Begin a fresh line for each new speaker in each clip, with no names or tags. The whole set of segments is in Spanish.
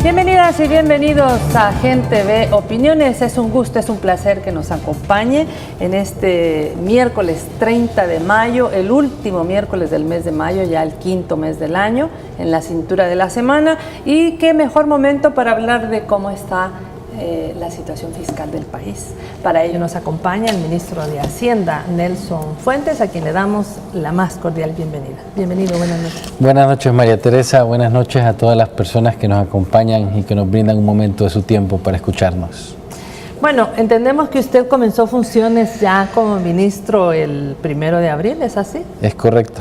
Bienvenidas y bienvenidos a Gente Ve Opiniones. Es un gusto, es un placer que nos acompañe en este miércoles 30 de mayo, el último miércoles del mes de mayo, ya el quinto mes del año, en la cintura de la semana. Y qué mejor momento para hablar de cómo está la situación fiscal del país. Para ello nos acompaña el ministro de Hacienda, Nelson Fuentes, a quien le damos la más cordial bienvenida. Bienvenido, buenas noches.
Buenas noches, María Teresa. Buenas noches a todas las personas que nos acompañan y que nos brindan un momento de su tiempo para escucharnos.
Bueno, entendemos que usted comenzó funciones ya como ministro el 1 de abril, ¿es así? Es
correcto.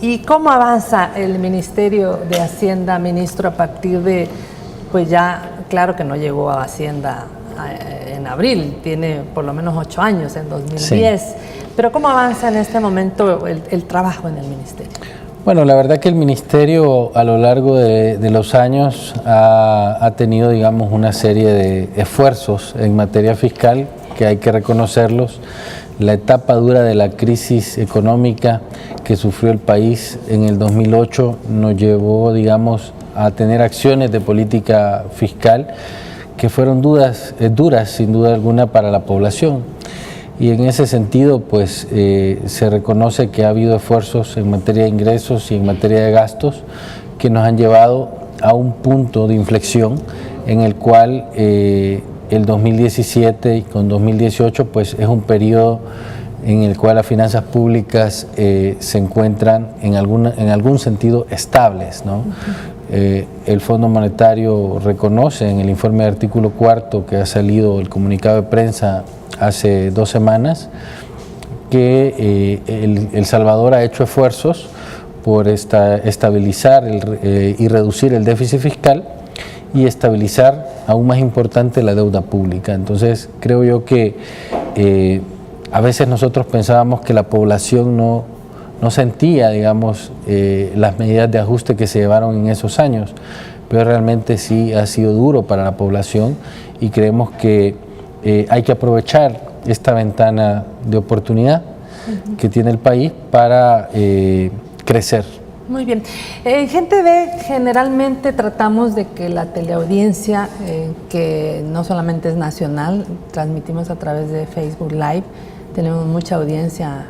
¿Y cómo avanza el Ministerio de Hacienda, ministro, a partir de, pues ya, claro que no llegó a Hacienda en abril, tiene por lo menos 8 años, en 2010, sí. Pero ¿cómo avanza en este momento el trabajo en el Ministerio?
Bueno, la verdad que el Ministerio a lo largo de los años ha tenido, digamos, una serie de esfuerzos en materia fiscal que hay que reconocerlos. La etapa dura de la crisis económica que sufrió el país en el 2008 nos llevó, digamos, a tener acciones de política fiscal que fueron duras sin duda alguna para la población. Y en ese sentido, pues se reconoce que ha habido esfuerzos en materia de ingresos y en materia de gastos que nos han llevado a un punto de inflexión en el cual el 2017 y con 2018 pues es un periodo en el cual las finanzas públicas se encuentran en algún sentido estables, ¿no? El Fondo Monetario reconoce en el informe de artículo 4 que ha salido el comunicado de prensa hace 2 semanas que El Salvador ha hecho esfuerzos por estabilizar y reducir el déficit fiscal y estabilizar, aún más importante, la deuda pública. Entonces creo yo que a veces nosotros pensábamos que la población no sentía, digamos, las medidas de ajuste que se llevaron en esos años, pero realmente sí ha sido duro para la población y creemos que hay que aprovechar esta ventana de oportunidad que tiene el país para crecer.
Muy bien. Gente Ve, generalmente tratamos de que la teleaudiencia, que no solamente es nacional, transmitimos a través de Facebook Live, tenemos mucha audiencia,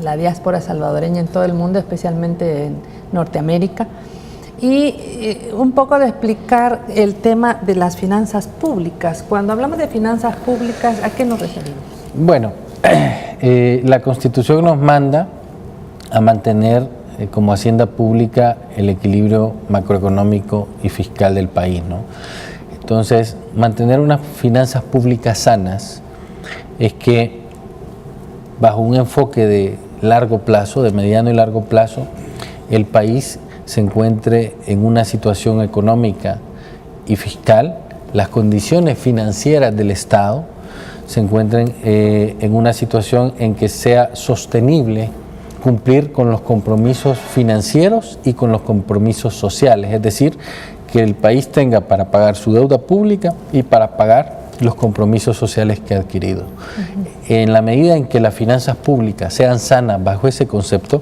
la diáspora salvadoreña en todo el mundo, especialmente en Norteamérica, y un poco de explicar el tema de las finanzas públicas. Cuando hablamos de finanzas públicas, ¿a qué nos referimos?
Bueno, la Constitución nos manda a mantener como hacienda pública el equilibrio macroeconómico y fiscal del país, ¿no? Entonces, mantener unas finanzas públicas sanas es que bajo un enfoque de largo plazo, de mediano y largo plazo, el país se encuentre en una situación económica y fiscal, las condiciones financieras del Estado se encuentren en una situación en que sea sostenible cumplir con los compromisos financieros y con los compromisos sociales, es decir, que el país tenga para pagar su deuda pública y para pagar los compromisos sociales que ha adquirido. En la medida en que las finanzas públicas sean sanas bajo ese concepto,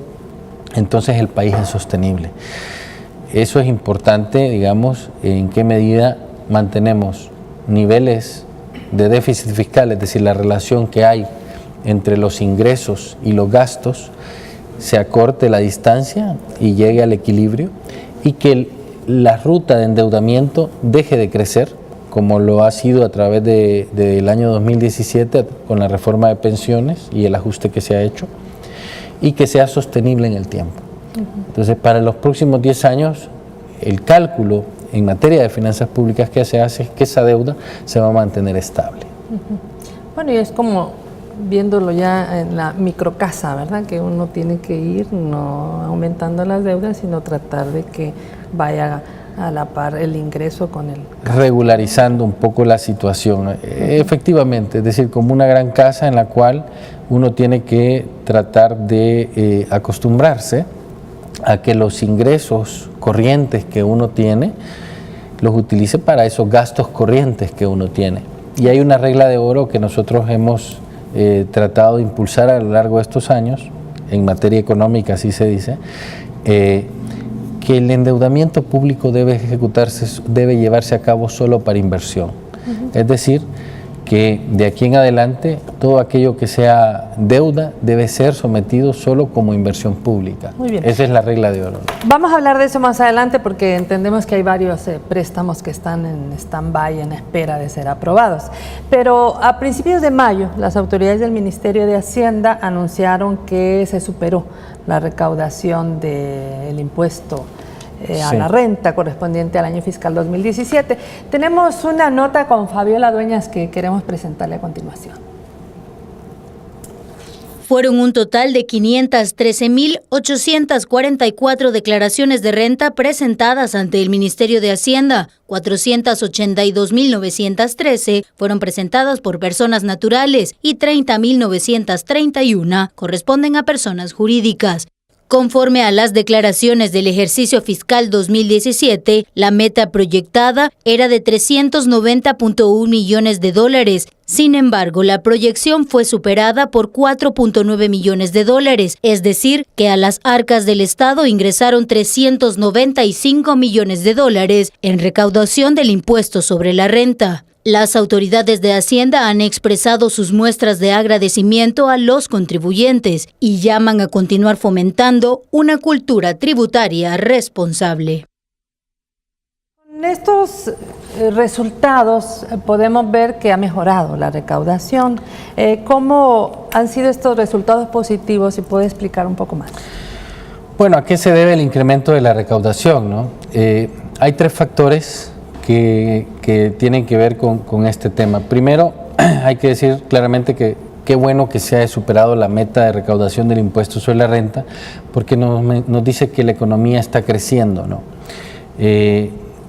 entonces el país es sostenible. Eso es importante, digamos, en qué medida mantenemos niveles de déficit fiscal, es decir, la relación que hay entre los ingresos y los gastos, se acorte la distancia y llegue al equilibrio y que la ruta de endeudamiento deje de crecer, como lo ha sido a través del año 2017 con la reforma de pensiones y el ajuste que se ha hecho, y que sea sostenible en el tiempo. Entonces, para los próximos 10 años, el cálculo en materia de finanzas públicas que se hace es que esa deuda se va a mantener estable.
Bueno, y es como viéndolo ya en la microcasa, ¿verdad? Que uno tiene que ir no aumentando las deudas, sino tratar de que vaya a la par el ingreso con el...
Regularizando un poco la situación, efectivamente, es decir, como una gran casa en la cual uno tiene que tratar de acostumbrarse a que los ingresos corrientes que uno tiene los utilice para esos gastos corrientes que uno tiene. Y hay una regla de oro que nosotros hemos tratado de impulsar a lo largo de estos años, en materia económica, así se dice, que el endeudamiento público debe llevarse a cabo solo para inversión. Es decir, que de aquí en adelante todo aquello que sea deuda debe ser sometido solo como inversión pública.
Muy bien.
Esa es la regla de oro.
Vamos a hablar de eso más adelante porque entendemos que hay varios préstamos que están en stand-by, en espera de ser aprobados. Pero a principios de mayo, las autoridades del Ministerio de Hacienda anunciaron que se superó la recaudación del impuesto a la renta correspondiente al año fiscal 2017. Tenemos una nota con Fabiola Dueñas que queremos presentarle a continuación.
Fueron un total de 513.844 declaraciones de renta presentadas ante el Ministerio de Hacienda. 482.913 fueron presentadas por personas naturales y 30.931 corresponden a personas jurídicas. Conforme a las declaraciones del ejercicio fiscal 2017, la meta proyectada era de $390.1 millones. Sin embargo, la proyección fue superada por $4.9 millones, es decir, que a las arcas del Estado ingresaron $395 millones en recaudación del impuesto sobre la renta. Las autoridades de Hacienda han expresado sus muestras de agradecimiento a los contribuyentes y llaman a continuar fomentando una cultura tributaria responsable.
Con estos resultados podemos ver que ha mejorado la recaudación. ¿Cómo han sido estos resultados positivos? Si puede explicar un poco más.
Bueno, ¿a qué se debe el incremento de la recaudación, no? Hay tres factores que tienen que ver con este tema. Primero, hay que decir claramente que qué bueno que se haya superado la meta de recaudación del impuesto sobre la renta, porque nos dice que la economía está creciendo, ¿no?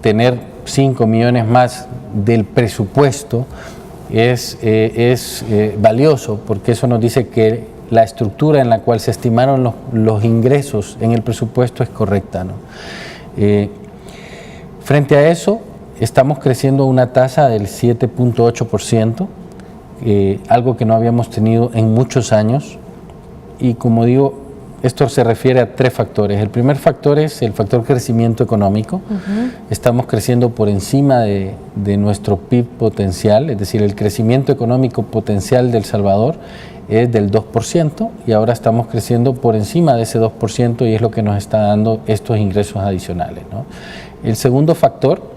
Tener 5 millones más del presupuesto es valioso, porque eso nos dice que la estructura en la cual se estimaron los ingresos en el presupuesto es correcta, ¿no? Frente a eso, estamos creciendo a una tasa del 7.8%, algo que no habíamos tenido en muchos años. Y como digo, esto se refiere a tres factores. El primer factor es el factor crecimiento económico. Estamos creciendo por encima de nuestro PIB potencial, es decir, el crecimiento económico potencial de El Salvador es del 2% y ahora estamos creciendo por encima de ese 2% y es lo que nos está dando estos ingresos adicionales, ¿no? El segundo factor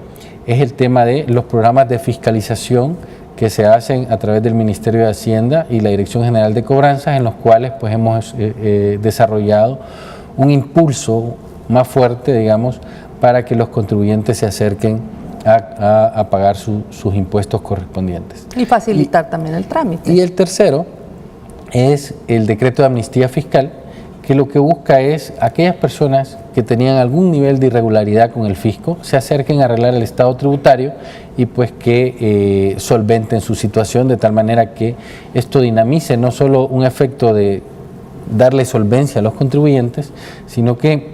es el tema de los programas de fiscalización que se hacen a través del Ministerio de Hacienda y la Dirección General de Cobranzas, en los cuales pues hemos desarrollado un impulso más fuerte, digamos, para que los contribuyentes se acerquen a pagar sus impuestos correspondientes.
Y facilitar también el trámite.
Y el tercero es el decreto de amnistía fiscal, que lo que busca es aquellas personas que tenían algún nivel de irregularidad con el fisco, se acerquen a arreglar el estado tributario y pues que solventen su situación de tal manera que esto dinamice no solo un efecto de darle solvencia a los contribuyentes, sino que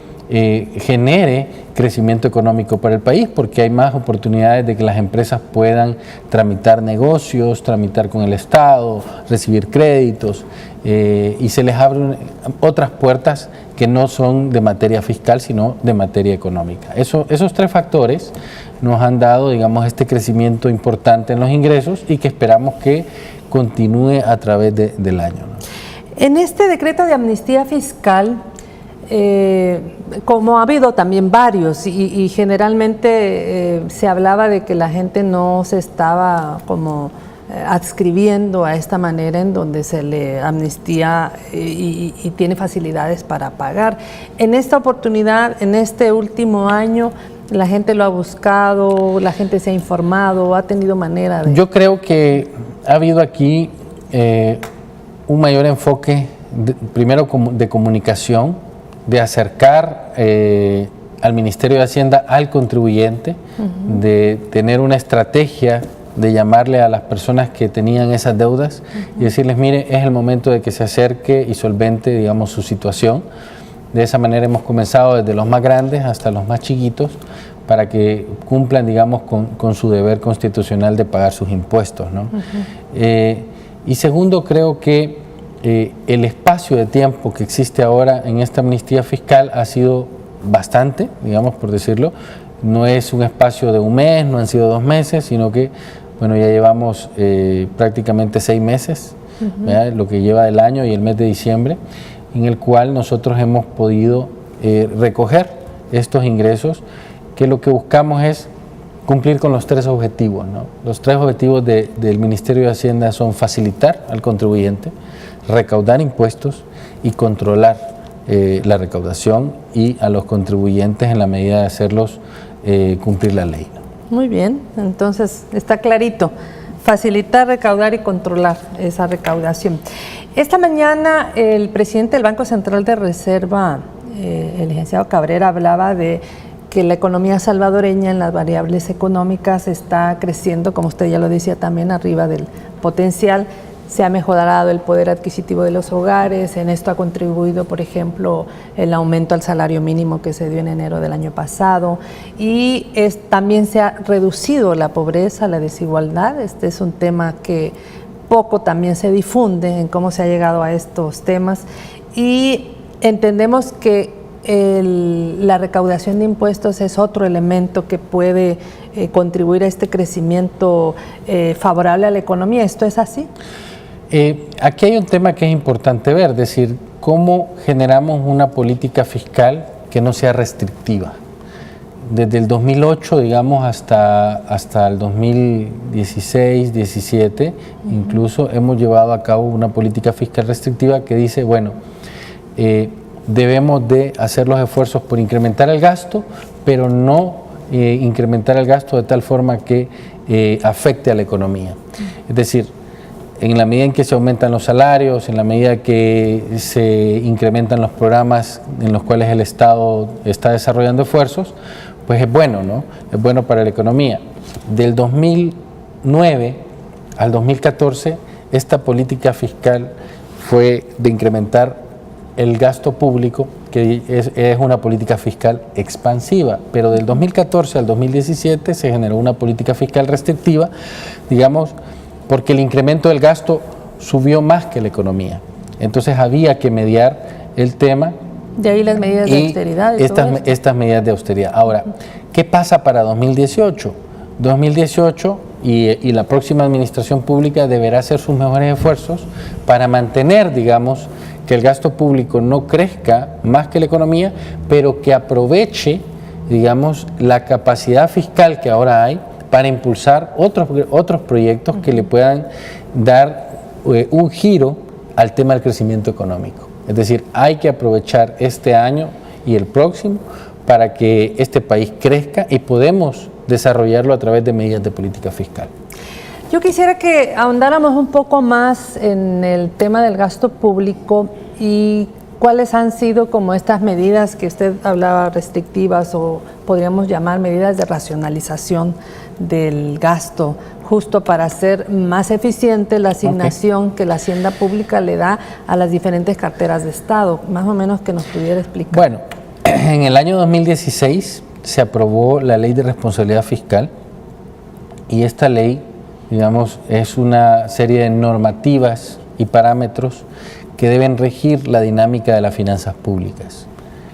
genere crecimiento económico para el país, porque hay más oportunidades de que las empresas puedan tramitar negocios, tramitar con el Estado, recibir créditos, y se les abren otras puertas que no son de materia fiscal, sino de materia económica. Esos tres factores nos han dado, digamos, este crecimiento importante en los ingresos y que esperamos que continúe a través del año, ¿no?
En este decreto de amnistía fiscal, como ha habido también varios y generalmente se hablaba de que la gente no se estaba como adscribiendo a esta manera en donde se le amnistía y tiene facilidades para pagar. En esta oportunidad, en este último año, la gente lo ha buscado, la gente se ha informado, ha tenido manera de...
Yo creo que ha habido aquí un mayor enfoque, primero de comunicación, de acercar al Ministerio de Hacienda al contribuyente, de tener una estrategia de llamarle a las personas que tenían esas deudas y decirles, mire, es el momento de que se acerque y solvente, digamos, su situación. De esa manera hemos comenzado desde los más grandes hasta los más chiquitos para que cumplan, digamos, con su deber constitucional de pagar sus impuestos, ¿no? Y segundo, creo que el espacio de tiempo que existe ahora en esta amnistía fiscal ha sido bastante, digamos, por decirlo. No es un espacio de un mes, no han sido 2 meses, sino que, bueno, ya llevamos prácticamente 6 meses, lo que lleva el año y el mes de diciembre, en el cual nosotros hemos podido recoger estos ingresos, que lo que buscamos es cumplir con los 3 objetivos, ¿no? Los 3 objetivos del Ministerio de Hacienda son facilitar al contribuyente, recaudar impuestos y controlar la recaudación y a los contribuyentes en la medida de hacerlos cumplir la ley, ¿no?
Muy bien, entonces está clarito. Facilitar, recaudar y controlar esa recaudación. Esta mañana el presidente del Banco Central de Reserva, el licenciado Cabrera, hablaba de que la economía salvadoreña en las variables económicas está creciendo, como usted ya lo decía, también arriba del potencial. Se ha mejorado el poder adquisitivo de los hogares. En esto ha contribuido, por ejemplo, el aumento al salario mínimo que se dio en enero del año pasado. Y también se ha reducido la pobreza, la desigualdad. Este es un tema que poco también se difunde en cómo se ha llegado a estos temas. Y entendemos que la recaudación de impuestos es otro elemento que puede contribuir a este crecimiento favorable a la economía. ¿Esto es así?
Aquí hay un tema que es importante ver, es decir, cómo generamos una política fiscal que no sea restrictiva. Desde el 2008, digamos, hasta el 2016, 17, incluso hemos llevado a cabo una política fiscal restrictiva que dice, bueno, debemos de hacer los esfuerzos por incrementar el gasto, pero no incrementar el gasto de tal forma que afecte a la economía. Es decir, en la medida en que se aumentan los salarios, en la medida que se incrementan los programas en los cuales el Estado está desarrollando esfuerzos, pues es bueno, ¿no? Es bueno para la economía. Del 2009 al 2014, esta política fiscal fue de incrementar el gasto público, que es una política fiscal expansiva, pero del 2014 al 2017 se generó una política fiscal restrictiva, digamos, porque el incremento del gasto subió más que la economía. Entonces había que mediar el tema.
De ahí las medidas de austeridad.
Estas medidas de austeridad. Ahora, ¿qué pasa para 2018? 2018 y la próxima administración pública deberá hacer sus mejores esfuerzos para mantener, digamos, que el gasto público no crezca más que la economía, pero que aproveche, digamos, la capacidad fiscal que ahora hay para impulsar otros proyectos que le puedan dar un giro al tema del crecimiento económico. Es decir, hay que aprovechar este año y el próximo para que este país crezca y podemos desarrollarlo a través de medidas de política fiscal.
Yo quisiera que ahondáramos un poco más en el tema del gasto público y cuáles han sido como estas medidas que usted hablaba restrictivas o podríamos llamar medidas de racionalización del gasto, justo para hacer más eficiente la asignación que la Hacienda Pública le da a las diferentes carteras de Estado. Más o menos que nos pudiera explicar.
Bueno, en el año 2016 se aprobó la Ley de Responsabilidad Fiscal y esta ley, digamos, es una serie de normativas y parámetros que deben regir la dinámica de las finanzas públicas.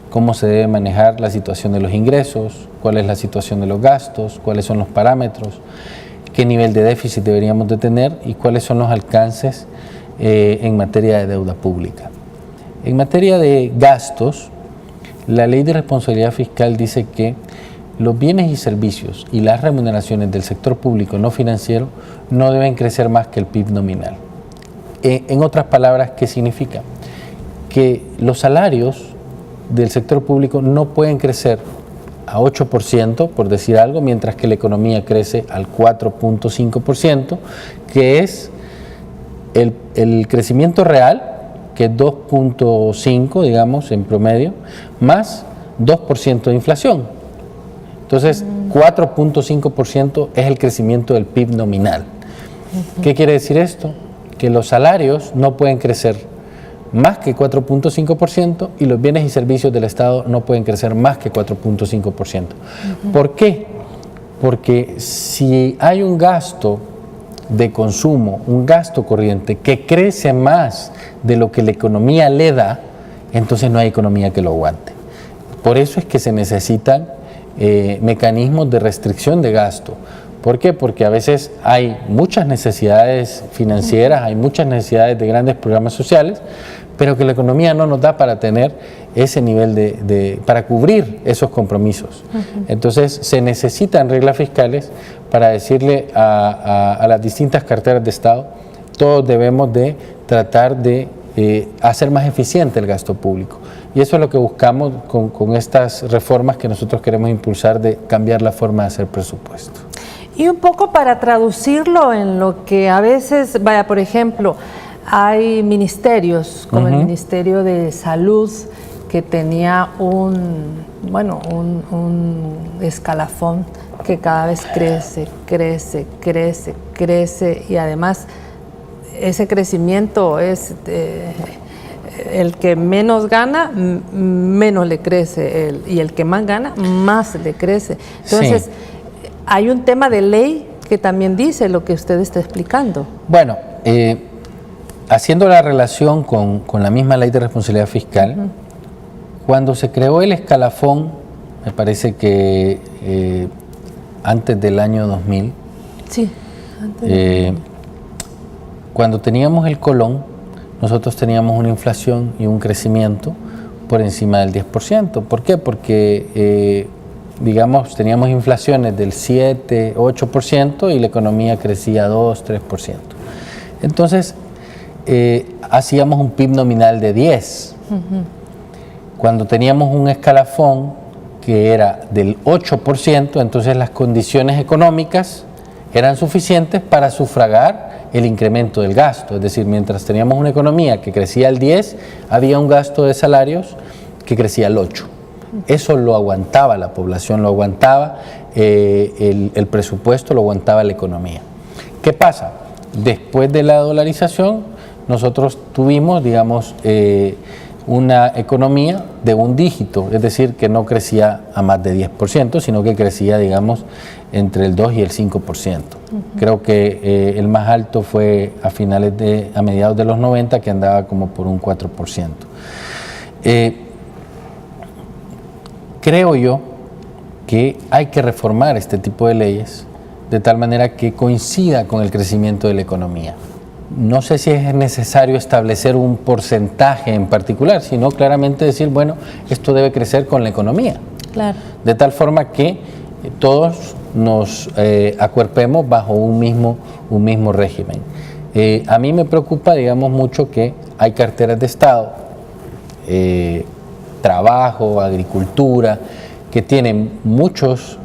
Cómo se debe manejar la situación de los ingresos, cuál es la situación de los gastos, cuáles son los parámetros, qué nivel de déficit deberíamos de tener y cuáles son los alcances en materia de deuda pública. En materia de gastos, la Ley de Responsabilidad Fiscal dice que los bienes y servicios y las remuneraciones del sector público no financiero no deben crecer más que el PIB nominal. En otras palabras, ¿qué significa? Que los salarios del sector público no pueden crecer a 8%, por decir algo, mientras que la economía crece al 4.5%, que es el crecimiento real, que es 2.5, digamos, en promedio, más 2% de inflación. Entonces, 4.5% es el crecimiento del PIB nominal. ¿Qué quiere decir esto? Que los salarios no pueden crecer más que 4.5% y los bienes y servicios del Estado no pueden crecer más que 4.5%. ¿Por qué? Porque si hay un gasto de consumo, un gasto corriente que crece más de lo que la economía le da, entonces no hay economía que lo aguante. por eso es que se necesitan mecanismos de restricción de gasto. ¿Por qué? Porque a veces hay muchas necesidades financieras, hay muchas necesidades de grandes programas sociales, pero que la economía no nos da para tener ese nivel para cubrir esos compromisos. Entonces se necesitan reglas fiscales para decirle a las distintas carteras de Estado, todos debemos de tratar de hacer más eficiente el gasto público. Y eso es lo que buscamos con estas reformas que nosotros queremos impulsar, de cambiar la forma de hacer presupuesto.
Y un poco para traducirlo en lo que a veces, vaya, por ejemplo, hay ministerios como el Ministerio de Salud, que tenía un escalafón que cada vez crece y además ese crecimiento es el que menos gana, menos le crece, y el que más gana, más le crece. Entonces, sí, hay un tema de ley que también dice lo que usted está explicando.
Bueno, haciendo la relación con la misma ley de responsabilidad fiscal, cuando se creó el escalafón, me parece que antes del año 2000,
sí, antes
cuando teníamos el Colón, nosotros teníamos una inflación y un crecimiento por encima del 10%. ¿Por qué? Porque, digamos, teníamos inflaciones del 7, 8% y la economía crecía 2, 3%. Entonces, hacíamos un PIB nominal de 10. Cuando teníamos un escalafón que era del 8%, entonces las condiciones económicas eran suficientes para sufragar el incremento del gasto. Es decir, mientras teníamos una economía que crecía al 10, había un gasto de salarios que crecía al 8. Eso lo aguantaba la población, lo aguantaba el presupuesto, lo aguantaba la economía. ¿Qué pasa? Después de la dolarización, nosotros tuvimos, digamos, una economía de un dígito, es decir, que no crecía a más de 10%, sino que crecía, digamos, entre el 2 y el 5%. Creo que el más alto fue a mediados de los 90, que andaba como por un 4%. Creo yo que hay que reformar este tipo de leyes de tal manera que coincida con el crecimiento de la economía. No sé si es necesario establecer un porcentaje en particular, sino claramente decir, bueno, esto debe crecer con la economía.
Claro.
De tal forma que todos nos acuerpemos bajo un mismo régimen. A mí me preocupa, digamos, mucho que hay carteras de Estado, trabajo, agricultura, que tienen muchos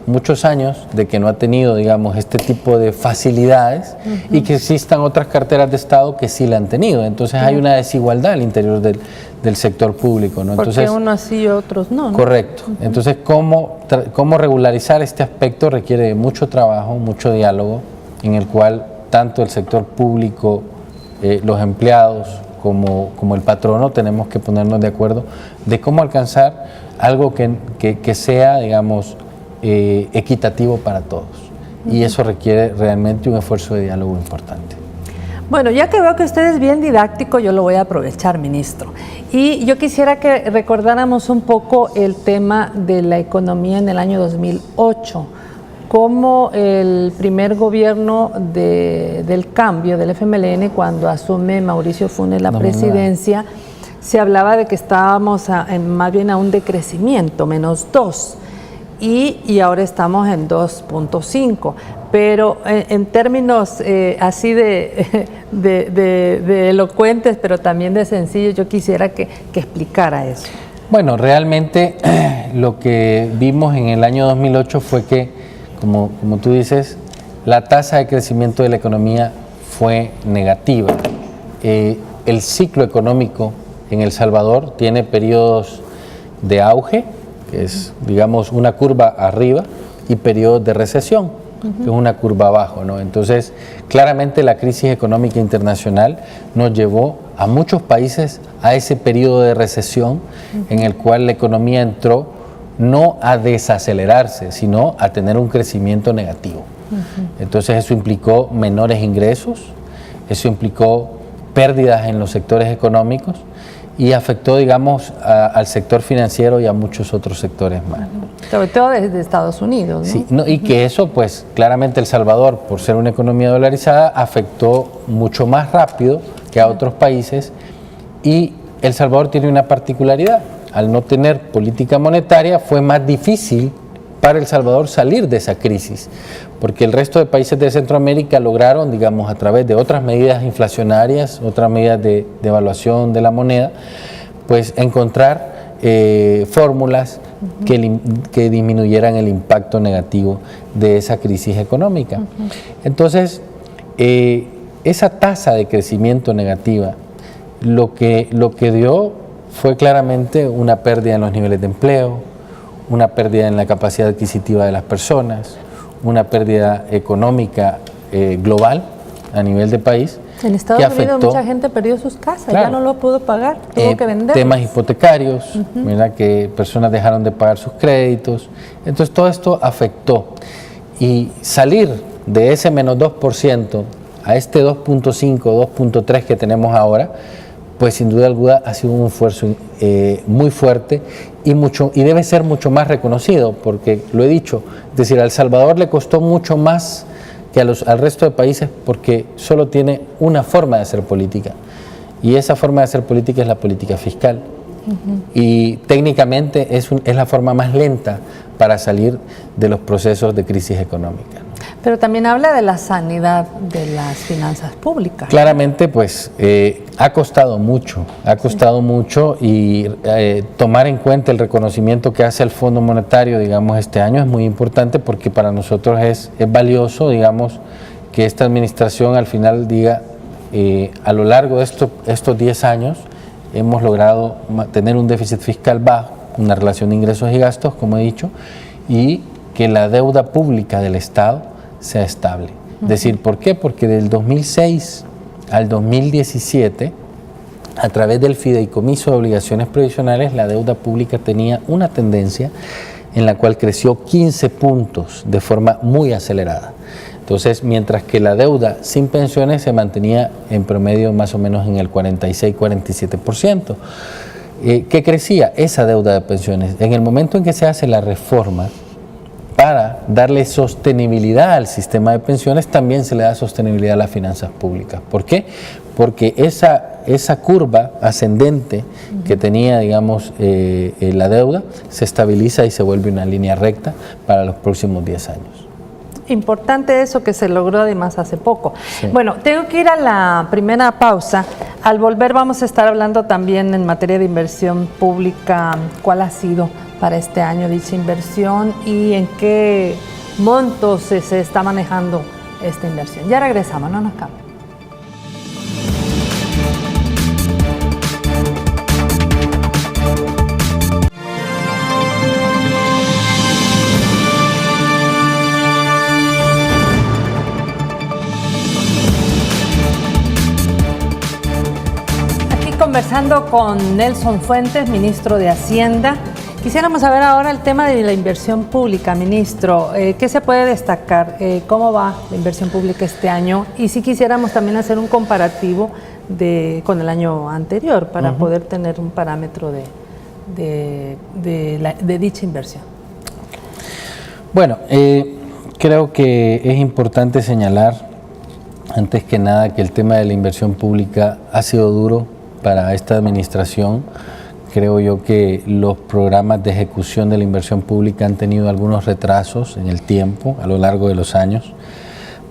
años de que no ha tenido, digamos, este tipo de facilidades, y que existan otras carteras de Estado que sí la han tenido. Entonces hay una desigualdad al interior del sector público, ¿no? Entonces,
porque unos sí y otros no, ¿no?
Correcto. Entonces, ¿cómo regularizar este aspecto? Requiere de mucho trabajo, mucho diálogo, en el cual tanto el sector público, los empleados, como el patrono, tenemos que ponernos de acuerdo de cómo alcanzar algo que sea, digamos, equitativo para todos. Y eso requiere realmente un esfuerzo de diálogo importante.
Bueno, ya que veo que usted es bien didáctico, yo lo voy a aprovechar, ministro. Y yo quisiera que recordáramos un poco el tema de la economía en el año 2008. Cómo el primer gobierno del cambio, del FMLN, cuando asume Mauricio Funes la presidencia, se hablaba de que estábamos más bien a un decrecimiento, -2, y ahora estamos en 2.5. Pero en términos así de elocuentes, pero también de sencillos, yo quisiera que explicara eso.
Bueno, realmente lo que vimos en el año 2008 fue que, como tú dices, la tasa de crecimiento de la economía fue negativa. El ciclo económico en El Salvador tiene periodos de auge, que es, digamos, una curva arriba, y periodos de recesión, que es una curva abajo, ¿no? Entonces, claramente la crisis económica internacional nos llevó a muchos países a ese periodo de recesión en el cual la economía entró no a desacelerarse, sino a tener un crecimiento negativo. Entonces eso implicó menores ingresos, eso implicó pérdidas en los sectores económicos, y afectó, digamos, al sector financiero y a muchos otros sectores más.
Sobre todo desde Estados Unidos, ¿no?
Sí, y que eso, pues, claramente El Salvador, por ser una economía dolarizada, afectó mucho más rápido que a otros países, y El Salvador tiene una particularidad: al no tener política monetaria fue más difícil para El Salvador salir de esa crisis, porque el resto de países de Centroamérica lograron, digamos, a través de otras medidas inflacionarias, otras medidas de devaluación de la moneda, pues encontrar fórmulas que disminuyeran el impacto negativo de esa crisis económica. Entonces, esa tasa de crecimiento negativa lo que dio fue claramente una pérdida en los niveles de empleo, una pérdida en la capacidad adquisitiva de las personas, una pérdida económica global a nivel de país.
En Estados Unidos mucha gente perdió sus casas, claro, ya no lo pudo pagar, tuvo que vender.
Temas hipotecarios, ¿verdad? Que personas dejaron de pagar sus créditos. Entonces todo esto afectó. Y salir de ese menos 2% a este 2.5, 2.3 que tenemos ahora, pues sin duda alguna ha sido un esfuerzo muy fuerte y debe ser mucho más reconocido, porque lo he dicho, es decir, a El Salvador le costó mucho más que al resto de países, porque solo tiene una forma de hacer política, y esa forma de hacer política es la política fiscal. Y técnicamente es la forma más lenta para salir de los procesos de crisis económica.
Pero también habla de la sanidad de las finanzas públicas.
Claramente, pues, ha costado mucho y tomar en cuenta el reconocimiento que hace el Fondo Monetario, digamos, este año es muy importante, porque para nosotros es valioso, digamos, que esta administración al final diga, a lo largo de estos 10 años hemos logrado tener un déficit fiscal bajo, una relación de ingresos y gastos, como he dicho, y que la deuda pública del Estado sea estable. Es decir, ¿por qué? Porque del 2006 al 2017, a través del fideicomiso de obligaciones previsionales, la deuda pública tenía una tendencia en la cual creció 15 puntos de forma muy acelerada. Entonces, mientras que la deuda sin pensiones se mantenía en promedio más o menos en el 46-47%. ¿Qué crecía? Esa deuda de pensiones. En el momento en que se hace la reforma para darle sostenibilidad al sistema de pensiones, también se le da sostenibilidad a las finanzas públicas. ¿Por qué? Porque esa curva ascendente que tenía, digamos, la deuda, se estabiliza y se vuelve una línea recta para los próximos 10 años.
Importante eso que se logró además hace poco.
Sí.
Bueno, tengo que ir a la primera pausa. Al volver vamos a estar hablando también en materia de inversión pública, cuál ha sido para este año dicha inversión y en qué montos se está manejando esta inversión. Ya regresamos, no nos cambien. Conversando con Nelson Fuentes, ministro de Hacienda. Quisiéramos saber ahora el tema de la inversión pública, ministro. ¿Qué se puede destacar? ¿Cómo va la inversión pública este año? Y si quisiéramos también hacer un comparativo con el año anterior para poder tener un parámetro de dicha inversión.
Bueno, creo que es importante señalar, antes que nada, que el tema de la inversión pública ha sido duro para esta administración. Creo yo que los programas de ejecución de la inversión pública han tenido algunos retrasos en el tiempo, a lo largo de los años,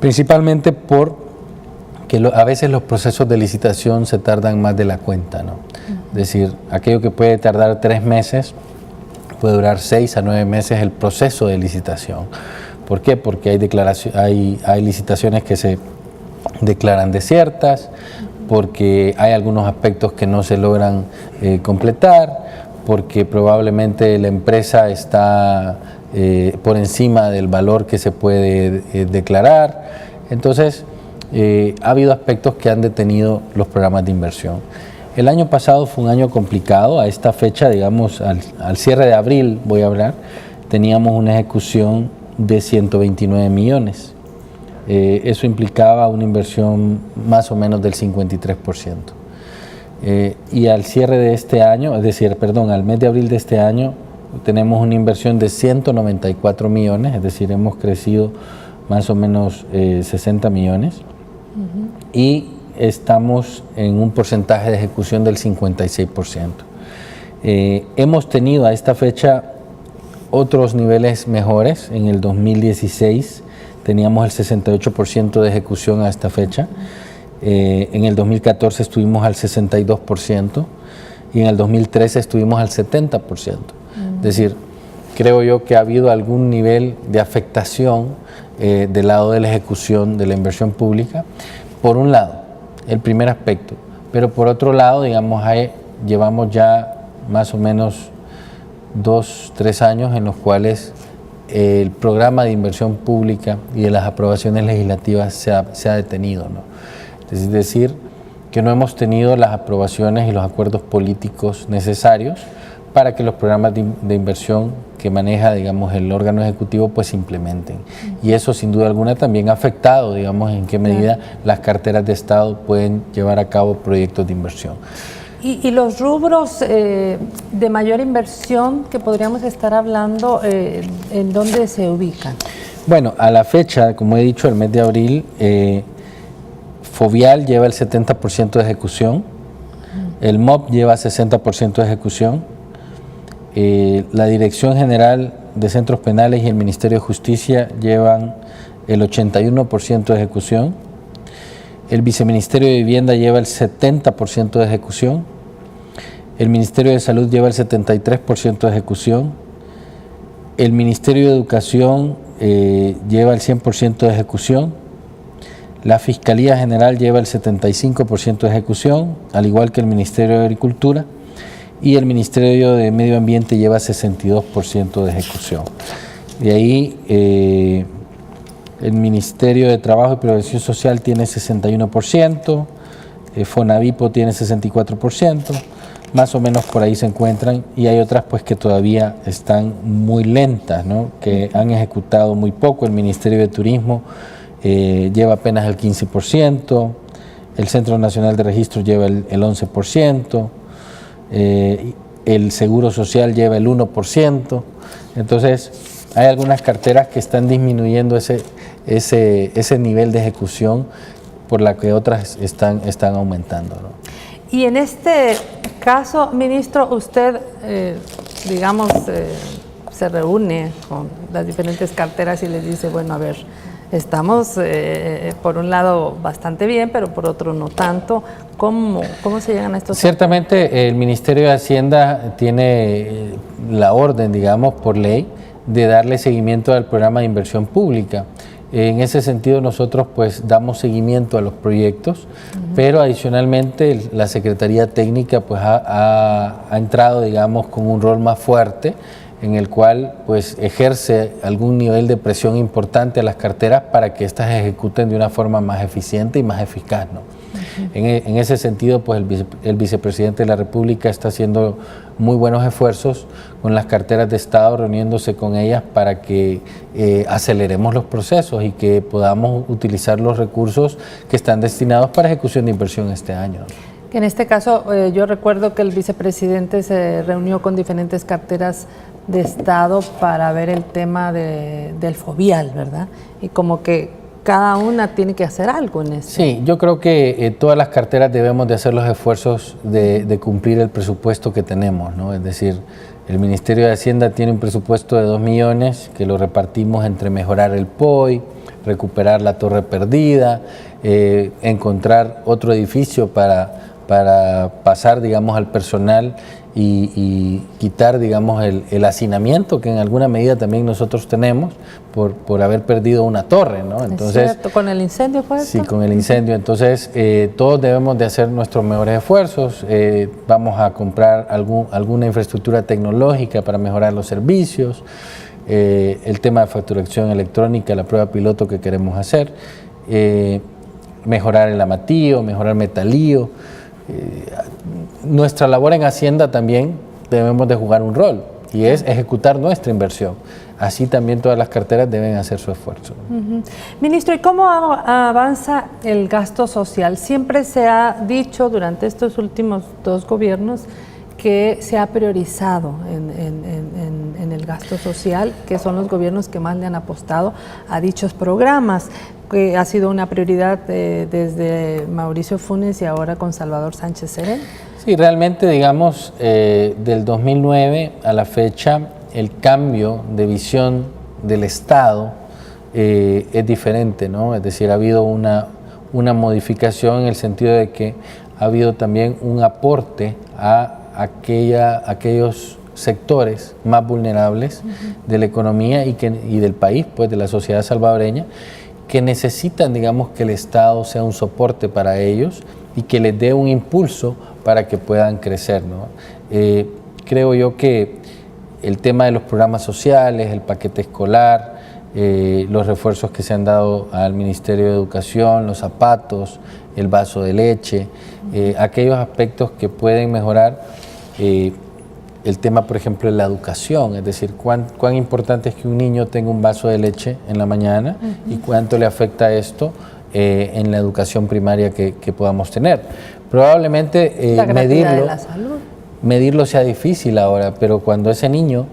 principalmente porque a veces los procesos de licitación se tardan más de la cuenta, ¿no? Es decir, aquello que puede tardar 3 meses, puede durar 6 a 9 meses el proceso de licitación. ¿Por qué? Porque hay licitaciones que se declaran desiertas, porque hay algunos aspectos que no se logran completar, porque probablemente la empresa está por encima del valor que se puede declarar. Entonces, ha habido aspectos que han detenido los programas de inversión. El año pasado fue un año complicado. A esta fecha, digamos, al cierre de abril, voy a hablar, teníamos una ejecución de 129 millones. Eso implicaba una inversión más o menos del 53%. Y al cierre de este año, es decir, perdón, al mes de abril de este año, tenemos una inversión de 194 millones, es decir, hemos crecido más o menos 60 millones y estamos en un porcentaje de ejecución del 56%. Hemos tenido a esta fecha otros niveles mejores. En el 2016 teníamos el 68% de ejecución a esta fecha. En el 2014 estuvimos al 62% y en el 2013 estuvimos al 70%. Es decir, creo yo que ha habido algún nivel de afectación del lado de la ejecución de la inversión pública, por un lado, el primer aspecto, pero por otro lado, digamos, llevamos ya más o menos 2-3 años en los cuales el programa de inversión pública y de las aprobaciones legislativas se ha detenido, ¿no? Es decir, que no hemos tenido las aprobaciones y los acuerdos políticos necesarios para que los programas de inversión que maneja, digamos, el órgano ejecutivo, pues se implementen. Y eso, sin duda alguna, también ha afectado, digamos, en qué medida las carteras de Estado pueden llevar a cabo proyectos de inversión.
Y los rubros de mayor inversión que podríamos estar hablando, ¿en dónde se ubican?
Bueno, a la fecha, como he dicho, el mes de abril, Fovial lleva el 70% de ejecución, el MOP lleva 60% de ejecución, la Dirección General de Centros Penales y el Ministerio de Justicia llevan el 81% de ejecución, el Viceministerio de Vivienda lleva el 70% de ejecución, el Ministerio de Salud lleva el 73% de ejecución, el Ministerio de Educación lleva el 100% de ejecución, la Fiscalía General lleva el 75% de ejecución, al igual que el Ministerio de Agricultura, y el Ministerio de Medio Ambiente lleva 62% de ejecución. De ahí el Ministerio de Trabajo y Previsión Social tiene 61%, Fonavipo tiene 64%, más o menos por ahí se encuentran, y hay otras pues que todavía están muy lentas, ¿no? Que han ejecutado muy poco. El Ministerio de Turismo lleva apenas el 15%, el Centro Nacional de Registro lleva el 11%, el Seguro Social lleva el 1%, entonces hay algunas carteras que están disminuyendo ese nivel de ejecución, por la que otras están aumentando, ¿no?
Y en este caso, ministro, usted, se reúne con las diferentes carteras y les dice, bueno, a ver, estamos por un lado bastante bien, pero por otro no tanto. ¿Cómo se llegan a estos?
Ciertamente el Ministerio de Hacienda tiene la orden, digamos, por ley, de darle seguimiento al programa de inversión pública. En ese sentido nosotros pues damos seguimiento a los proyectos, pero adicionalmente la Secretaría Técnica pues ha entrado, digamos, con un rol más fuerte, en el cual pues ejerce algún nivel de presión importante a las carteras para que éstas ejecuten de una forma más eficiente y más eficaz, ¿no? En ese sentido, pues el vicepresidente de la República está haciendo muy buenos esfuerzos con las carteras de Estado, reuniéndose con ellas para que aceleremos los procesos y que podamos utilizar los recursos que están destinados para ejecución de inversión este año.
Que en este caso, yo recuerdo que el vicepresidente se reunió con diferentes carteras de Estado para ver el tema del Fovial, ¿verdad? Y como que cada una tiene que hacer algo en eso. Sí,
yo creo que todas las carteras debemos de hacer los esfuerzos de cumplir el presupuesto que tenemos, ¿no? Es decir, el Ministerio de Hacienda tiene un presupuesto de 2 millones que lo repartimos entre mejorar el POI, recuperar la torre perdida, encontrar otro edificio para pasar, digamos, al personal y quitar, digamos, el hacinamiento que en alguna medida también nosotros tenemos por haber perdido una torre, ¿no? Entonces,
¿es cierto? ¿Con el incendio fue esto?
Sí, con el incendio. Entonces, todos debemos de hacer nuestros mejores esfuerzos. Vamos a comprar alguna infraestructura tecnológica para mejorar los servicios, el tema de facturación electrónica, la prueba piloto que queremos hacer, mejorar el amatío, mejorar metalío. Nuestra labor en Hacienda también debemos de jugar un rol, y es ejecutar nuestra inversión. así también todas las carteras deben hacer su esfuerzo.
Ministro, ¿y cómo avanza el gasto social? Siempre se ha dicho durante estos últimos 2 gobiernos que se ha priorizado en el gasto social, que son los gobiernos que más le han apostado a dichos programas, que ha sido una prioridad desde Mauricio Funes y ahora con Salvador Sánchez Serén.
Sí, realmente, digamos, del 2009 a la fecha, el cambio de visión del Estado es diferente, ¿no? Es decir, ha habido una modificación en el sentido de que ha habido también un aporte a aquellos sectores más vulnerables de la economía y del país, pues de la sociedad salvadoreña, que necesitan, digamos, que el Estado sea un soporte para ellos y que les dé un impulso para que puedan crecer, ¿no? Creo yo que el tema de los programas sociales, el paquete escolar, los refuerzos que se han dado al Ministerio de Educación, los zapatos, el vaso de leche, aquellos aspectos que pueden mejorar el tema, por ejemplo, de la educación, es decir, cuán importante es que un niño tenga un vaso de leche en la mañana y cuánto le afecta esto en la educación primaria que podamos tener. Probablemente medirlo sea difícil ahora, pero cuando ese niño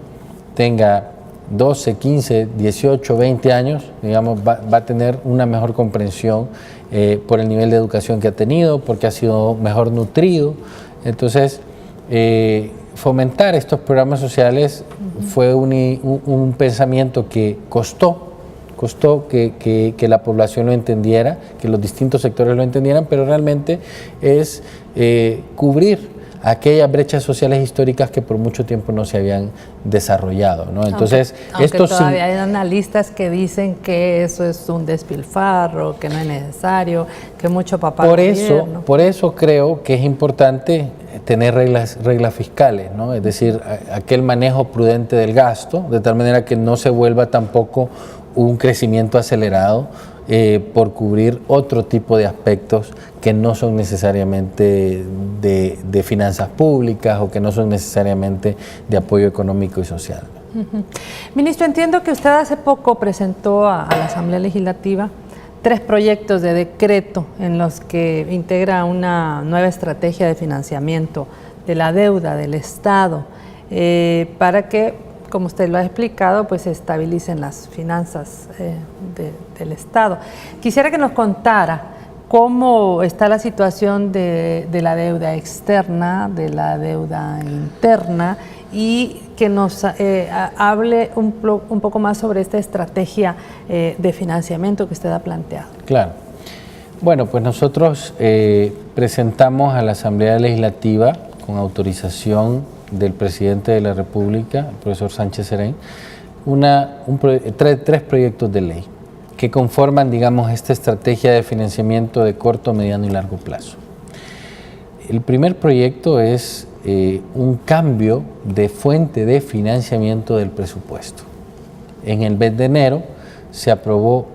tenga 12, 15, 18, 20 años, digamos, va a tener una mejor comprensión por el nivel de educación que ha tenido, porque ha sido mejor nutrido. Entonces, fomentar estos programas sociales fue un pensamiento que costó que la población lo entendiera, que los distintos sectores lo entendieran, pero realmente es cubrir aquellas brechas sociales históricas que por mucho tiempo no se habían desarrollado, ¿no? Entonces,
aunque todavía hay analistas que dicen que eso es un despilfarro, que no es necesario, que mucho papá gobierno.
Por eso creo que es importante tener reglas fiscales, ¿no? Es decir, aquel manejo prudente del gasto, de tal manera que no se vuelva tampoco un crecimiento acelerado por cubrir otro tipo de aspectos que no son necesariamente de finanzas públicas o que no son necesariamente de apoyo económico y social.
Ministro, entiendo que usted hace poco presentó a la Asamblea Legislativa 3 proyectos de decreto en los que integra una nueva estrategia de financiamiento de la deuda del Estado para que, como usted lo ha explicado, pues se estabilicen las finanzas del Estado. Quisiera que nos contara cómo está la situación de la deuda externa, de la deuda interna y que nos hable un poco más sobre esta estrategia de financiamiento que usted ha planteado.
Claro. Bueno, pues nosotros presentamos a la Asamblea Legislativa con autorización del presidente de la República, el profesor Sánchez Serén, tres proyectos de ley que conforman, digamos, esta estrategia de financiamiento de corto, mediano y largo plazo. El primer proyecto es un cambio de fuente de financiamiento del presupuesto. En el mes de enero se aprobó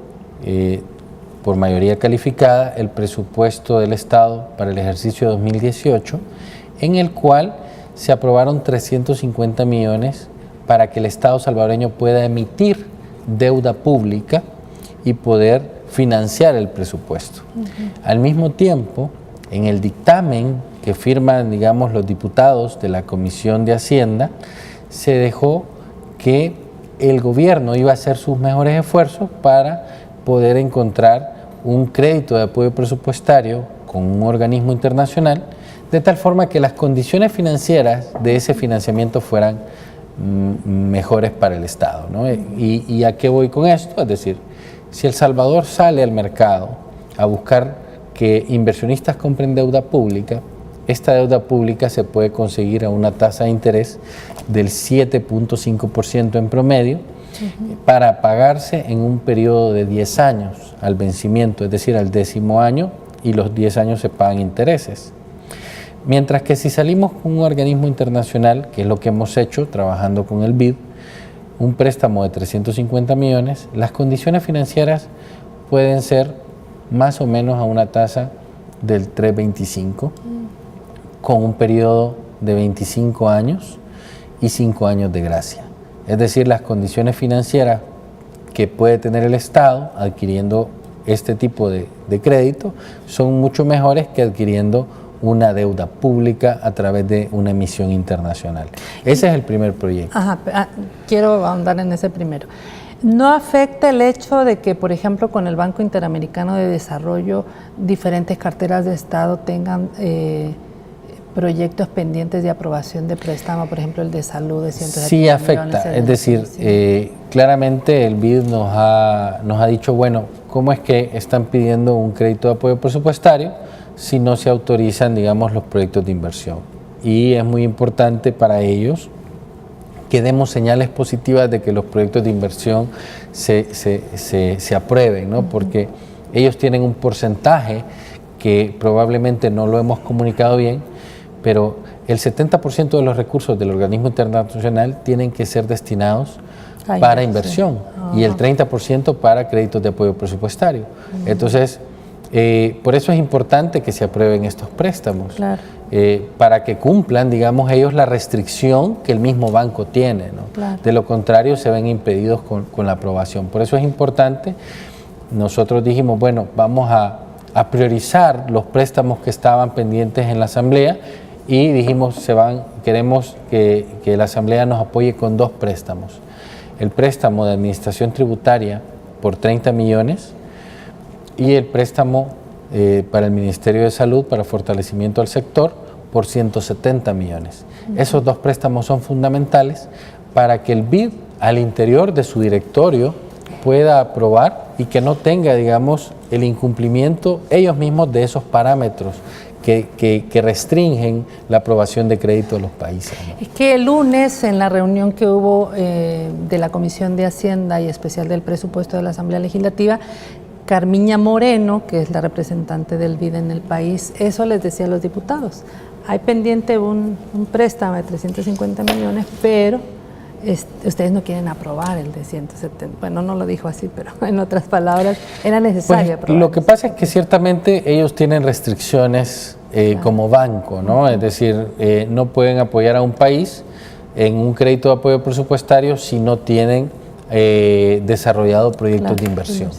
por mayoría calificada el presupuesto del Estado para el ejercicio 2018, en el cual se aprobaron 350 millones para que el Estado salvadoreño pueda emitir deuda pública y poder financiar el presupuesto. Al mismo tiempo, en el dictamen que firman, digamos, los diputados de la Comisión de Hacienda, se dejó que el gobierno iba a hacer sus mejores esfuerzos para poder encontrar un crédito de apoyo presupuestario con un organismo internacional, de tal forma que las condiciones financieras de ese financiamiento fueran mejores para el Estado, ¿no? ¿Y a qué voy con esto? Es decir, si El Salvador sale al mercado a buscar que inversionistas compren deuda pública, esta deuda pública se puede conseguir a una tasa de interés del 7.5% en promedio para pagarse en un periodo de 10 años al vencimiento, es decir, al 10º año, y los 10 años se pagan intereses. Mientras que si salimos con un organismo internacional, que es lo que hemos hecho trabajando con el BID, un préstamo de 350 millones, las condiciones financieras pueden ser más o menos a una tasa del 3.25, con un periodo de 25 años y 5 años de gracia. Es decir, las condiciones financieras que puede tener el Estado adquiriendo este tipo de crédito son mucho mejores que adquiriendo una deuda pública a través de una emisión internacional. Ese es el primer proyecto.
Ajá, quiero ahondar en ese primero. ¿No afecta el hecho de que, por ejemplo, con el Banco Interamericano de Desarrollo, diferentes carteras de Estado tengan proyectos pendientes de aprobación de préstamo, por ejemplo, el de salud de 170
Sí afecta, es decir, claramente el BID nos ha dicho, bueno, ¿cómo es que están pidiendo un crédito de apoyo presupuestario si no se autorizan, digamos, los proyectos de inversión? Y es muy importante para ellos que demos señales positivas de que los proyectos de inversión se aprueben, ¿no? Porque ellos tienen un porcentaje que probablemente no lo hemos comunicado bien, pero el 70% de los recursos del organismo internacional tienen que ser destinados para inversión y el 30% para créditos de apoyo presupuestario. Entonces, por eso es importante que se aprueben estos préstamos,
claro,
para que cumplan, digamos, ellos la restricción que el mismo banco tiene, ¿no?
Claro.
De lo contrario, se ven impedidos con la aprobación. Por eso es importante, nosotros dijimos, bueno, vamos a priorizar los préstamos que estaban pendientes en la Asamblea y dijimos, queremos que la Asamblea nos apoye con 2 préstamos. El préstamo de administración tributaria por 30 millones y el préstamo para el Ministerio de Salud para fortalecimiento del sector por 170 millones. Esos 2 préstamos son fundamentales para que el BID al interior de su directorio pueda aprobar y que no tenga, digamos, el incumplimiento ellos mismos de esos parámetros que restringen la aprobación de crédito de los países, ¿no?
Es que el lunes, en la reunión que hubo de la Comisión de Hacienda y especial del presupuesto de la Asamblea Legislativa, Carmiña Moreno, que es la representante del BID en el país, eso les decía a los diputados. Hay pendiente un préstamo de 350 millones, pero ustedes no quieren aprobar el de 170. Bueno, no lo dijo así, pero en otras palabras, era necesario aprobar.
Lo que pasa es que ciertamente ellos tienen restricciones como banco, ¿no? Es decir, no pueden apoyar a un país en un crédito de apoyo presupuestario si no tienen desarrollado proyectos de inversión,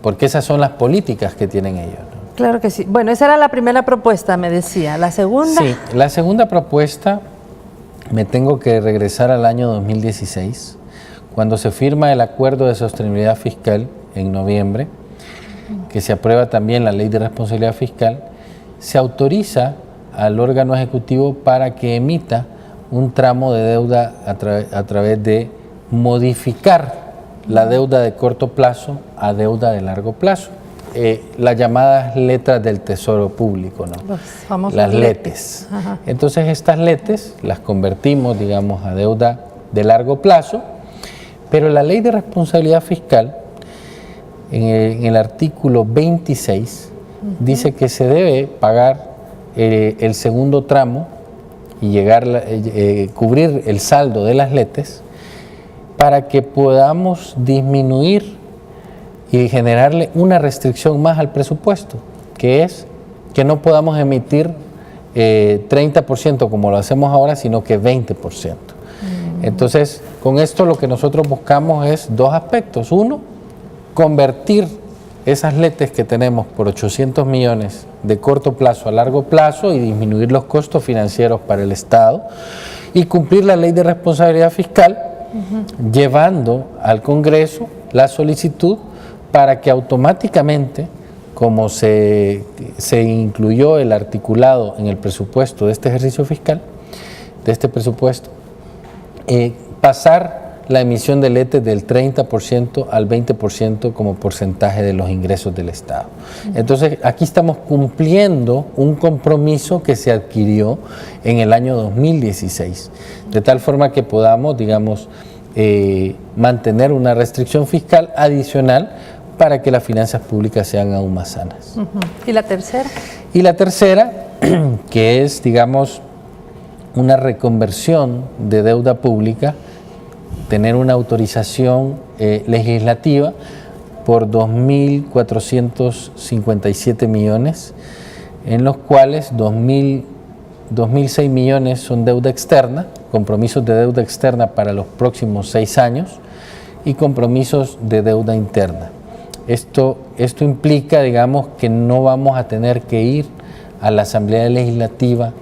porque esas son las políticas que tienen ellos, ¿no?
Claro que sí. Bueno, esa era la primera propuesta, me decía. ¿La segunda?
Sí, la segunda propuesta, me tengo que regresar al año 2016, cuando se firma el Acuerdo de Sostenibilidad Fiscal en noviembre, que se aprueba también la Ley de Responsabilidad Fiscal, se autoriza al órgano ejecutivo para que emita un tramo de deuda a través de modificar la deuda de corto plazo a deuda de largo plazo. Las llamadas letras del Tesoro Público, ¿no? Las LETES. Entonces estas LETES las convertimos, digamos, a deuda de largo plazo, pero la Ley de Responsabilidad Fiscal, en el artículo 26, dice que se debe pagar el segundo tramo y cubrir el saldo de las LETES para que podamos disminuir y generarle una restricción más al presupuesto, que es que no podamos emitir 30% como lo hacemos ahora, sino que 20%. Entonces, con esto lo que nosotros buscamos es 2 aspectos. Uno, convertir esas LETES que tenemos por 800 millones de corto plazo a largo plazo y disminuir los costos financieros para el Estado y cumplir la Ley de Responsabilidad Fiscal, llevando al Congreso la solicitud para que automáticamente, como se incluyó el articulado en el presupuesto de este ejercicio fiscal, de este presupuesto, pasar la emisión de LETES del 30% al 20% como porcentaje de los ingresos del Estado. Entonces, aquí estamos cumpliendo un compromiso que se adquirió en el año 2016, de tal forma que podamos, digamos, mantener una restricción fiscal adicional para que las finanzas públicas sean aún más sanas.
¿Y la tercera?
Y la tercera, que es, digamos, una reconversión de deuda pública, tener una autorización legislativa por 2.457 millones, en los cuales 2.006 millones son deuda externa, compromisos de deuda externa para los próximos 6 años y compromisos de deuda interna. Esto implica, digamos, que no vamos a tener que ir a la Asamblea Legislativa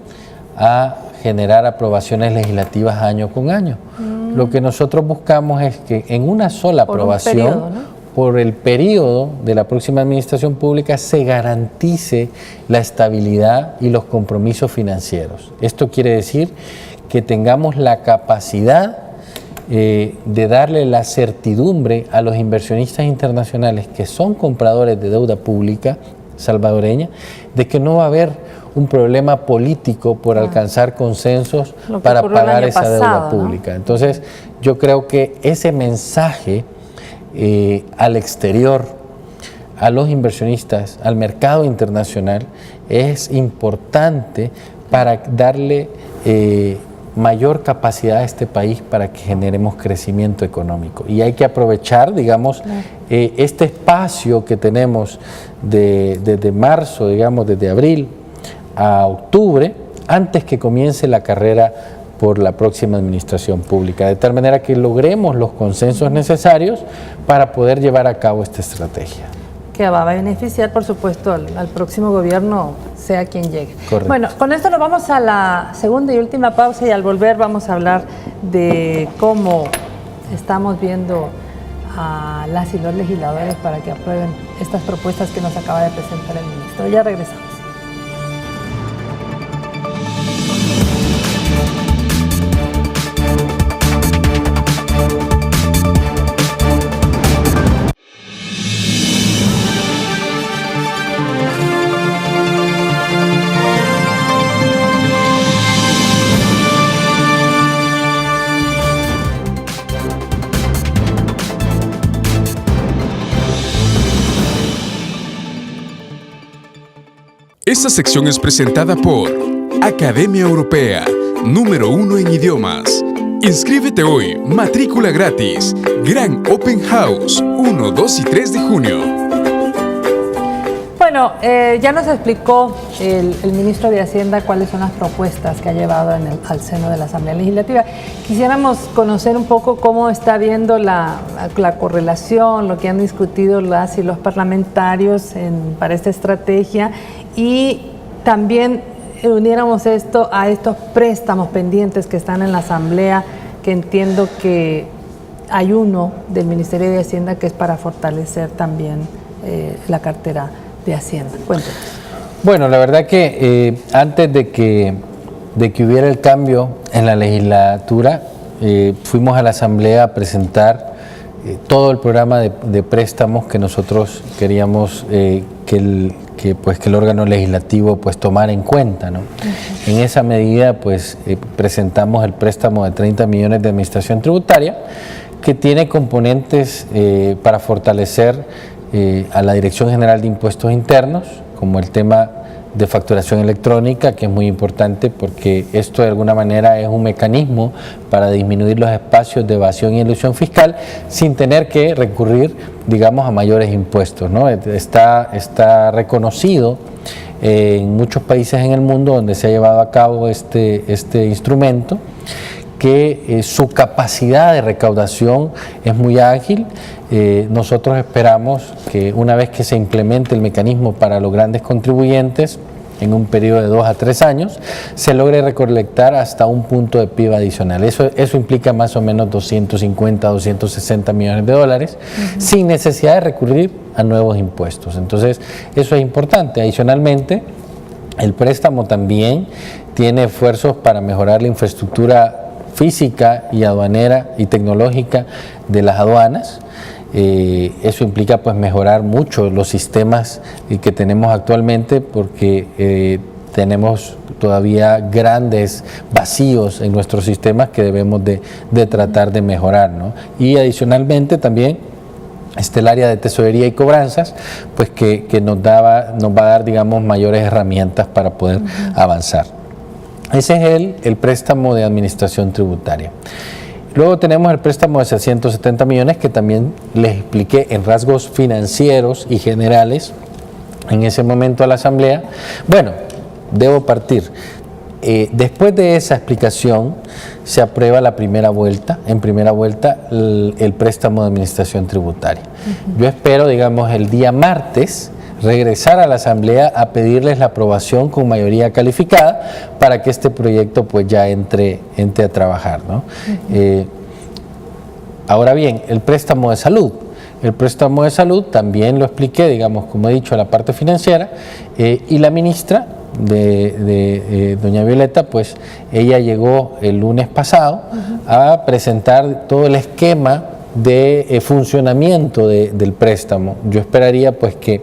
a generar aprobaciones legislativas año con año. Lo que nosotros buscamos es que en una sola aprobación,
periodo, ¿no?
por el periodo de la próxima administración pública, se garantice la estabilidad y los compromisos financieros. Esto quiere decir que tengamos la capacidad de darle la certidumbre a los inversionistas internacionales que son compradores de deuda pública salvadoreña, de que no va a haber un problema político por alcanzar consensos para pagar esa deuda pública, ¿no? Entonces, yo creo que ese mensaje al exterior, a los inversionistas, al mercado internacional, es importante para darle mayor capacidad a este país para que generemos crecimiento económico. Y hay que aprovechar, digamos, este espacio que tenemos desde marzo, digamos, desde abril a octubre, antes que comience la carrera por la próxima administración pública, de tal manera que logremos los consensos necesarios para poder llevar a cabo esta estrategia.
Que va a beneficiar, por supuesto, al próximo gobierno, sea quien llegue.
Correcto.
Bueno, con esto nos vamos a la segunda y última pausa y al volver vamos a hablar de cómo estamos viendo a las y los legisladores para que aprueben estas propuestas que nos acaba de presentar el ministro. Ya regresamos.
Esta sección es presentada por Academia Europea, número 1 en idiomas. Inscríbete hoy, matrícula gratis. Gran Open House, 1, 2 y 3 de junio.
Bueno, ya nos explicó el ministro de Hacienda cuáles son las propuestas que ha llevado al seno de la Asamblea Legislativa. Quisiéramos conocer un poco cómo está viendo la correlación, lo que han discutido las y los parlamentarios para esta estrategia, y también uniéramos esto a estos préstamos pendientes que están en la Asamblea, que entiendo que hay uno del Ministerio de Hacienda que es para fortalecer también la cartera de Hacienda. Cuéntanos.
Bueno, la verdad que antes de que hubiera el cambio en la legislatura, fuimos a la Asamblea a presentar todo el programa de préstamos que nosotros queríamos que el órgano legislativo pues tomara en cuenta, ¿no? En esa medida pues presentamos el préstamo de 30 millones de administración tributaria, que tiene componentes para fortalecer a la Dirección General de Impuestos Internos, como el tema de facturación electrónica, que es muy importante porque esto de alguna manera es un mecanismo para disminuir los espacios de evasión y elusión fiscal sin tener que recurrir, digamos, a mayores impuestos, ¿no? Está reconocido en muchos países en el mundo donde se ha llevado a cabo este instrumento, que su capacidad de recaudación es muy ágil. Nosotros esperamos que una vez que se implemente el mecanismo para los grandes contribuyentes, en un periodo de 2 a 3 años, se logre recolectar hasta un punto de PIB adicional. Eso implica más o menos 250, 260 millones de dólares, sin necesidad de recurrir a nuevos impuestos. Entonces, eso es importante. Adicionalmente, el préstamo también tiene esfuerzos para mejorar la infraestructura física y aduanera y tecnológica de las aduanas. Eso implica pues mejorar mucho los sistemas que tenemos actualmente, porque tenemos todavía grandes vacíos en nuestros sistemas que debemos de tratar de mejorar, ¿no? Y adicionalmente también el área de tesorería y cobranzas, pues que nos va a dar, digamos, mayores herramientas para poder avanzar. Ese es el préstamo de administración tributaria. Luego tenemos el préstamo de 670 millones que también les expliqué en rasgos financieros y generales en ese momento a la Asamblea. Bueno, debo partir. después de esa explicación se aprueba la primera vuelta, en primera vuelta el préstamo de administración tributaria. Yo espero, digamos, el día martes regresar a la Asamblea a pedirles la aprobación con mayoría calificada para que este proyecto pues ya entre a trabajar, ¿no? Ahora bien, el préstamo de salud. El préstamo de salud también lo expliqué, digamos, como he dicho, a la parte financiera, y la ministra doña Violeta, pues ella llegó el lunes pasado a presentar todo el esquema de funcionamiento del préstamo. Yo esperaría pues que